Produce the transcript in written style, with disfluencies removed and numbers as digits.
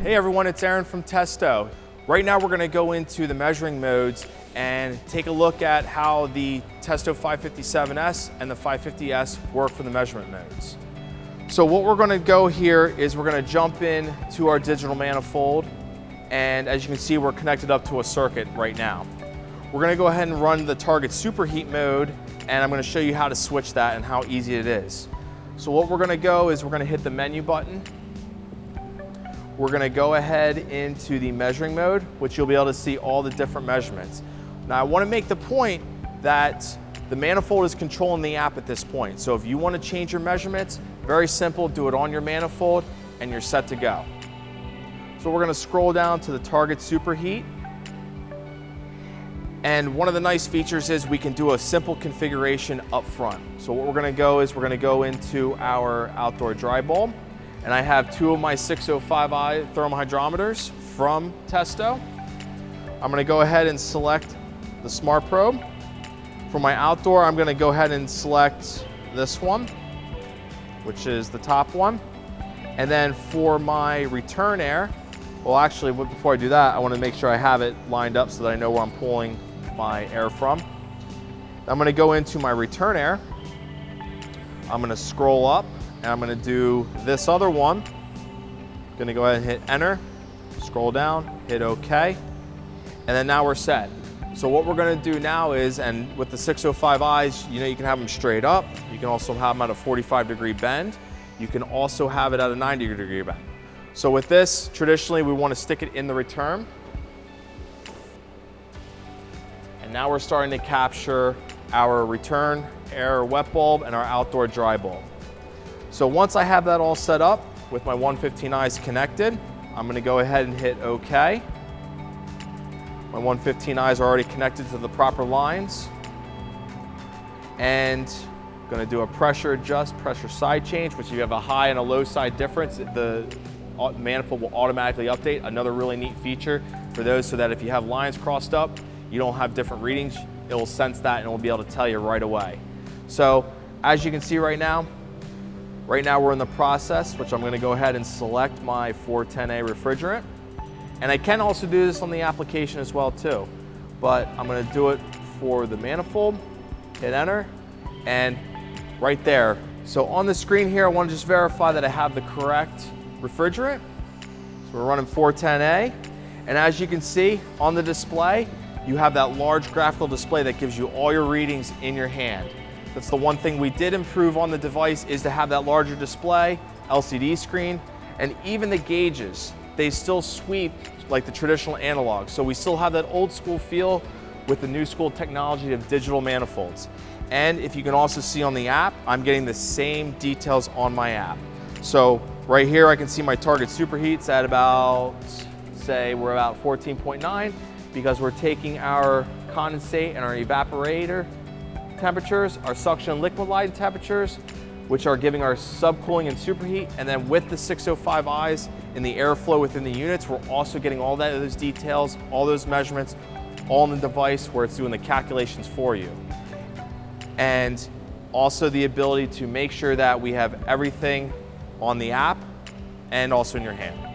Hey everyone, it's Aaron from Testo. Right now we're going to go into the measuring modes and take a look at how the Testo 557S and the 550S work for the measurement modes. So what we're going to go here is we're going to jump in to our digital manifold, and as you can see we're connected up to a circuit right now. We're going to go ahead and run the target superheat mode, and I'm going to show you how to switch that and how easy it is. So what we're going to go is we're going to hit the menu button. We're going to go ahead into the measuring mode, which you'll be able to see all the different measurements. Now I want to make the point that the manifold is controlling the app at this point. So if you want to change your measurements, very simple, do it on your manifold and you're set to go. So we're going to scroll down to the target superheat. And one of the nice features is we can do a simple configuration up front. So what we're going to go is we're going to go into our outdoor dry bulb. And I have two of my 605i thermal hydrometers from Testo. I'm going to go ahead and select the smart probe. For my outdoor, I'm going to go ahead and select this one, which is the top one. And then for my return air, well actually before I do that, I want to make sure I have it lined up so that I know where I'm pulling my air from. I'm going to go into my return air. I'm going to scroll up. And I'm going to do this other one. I'm going to go ahead and hit enter, scroll down, hit OK, and then now we're set. So what we're going to do now is, and with the 605Is, you can have them straight up. You can also have them at a 45-degree bend. You can also have it at a 90-degree bend. So with this, traditionally, we want to stick it in the return. And now we're starting to capture our return air wet bulb and our outdoor dry bulb. So once I have that all set up with my 115Is connected, I'm going to go ahead and hit OK. My 115Is are already connected to the proper lines. And I'm going to do a pressure adjust, pressure side change, which if you have a high and a low side difference, the manifold will automatically update. Another really neat feature for those, so that if you have lines crossed up, you don't have different readings. It will sense that and it will be able to tell you right away. So as you can see right now we're in the process, which I'm going to go ahead and select my 410A refrigerant. And I can also do this on the application as well too. But I'm going to do it for the manifold, hit enter, and right there. So on the screen here, I want to just verify that I have the correct refrigerant. So we're running 410A. And as you can see on the display, you have that large graphical display that gives you all your readings in your hand. That's the one thing we did improve on the device, is to have that larger display, LCD screen, and even the gauges, they still sweep like the traditional analog. So we still have that old school feel with the new school technology of digital manifolds. And if you can also see on the app, I'm getting the same details on my app. So right here I can see my target superheats at about, say we're about 14.9, because we're taking our condensate and our evaporator temperatures, our suction and liquid line temperatures, which are giving our subcooling and superheat, and then with the 605Is in the airflow within the units, we're also getting all those details, all those measurements, all in the device where it's doing the calculations for you. And also the ability to make sure that we have everything on the app and also in your hand.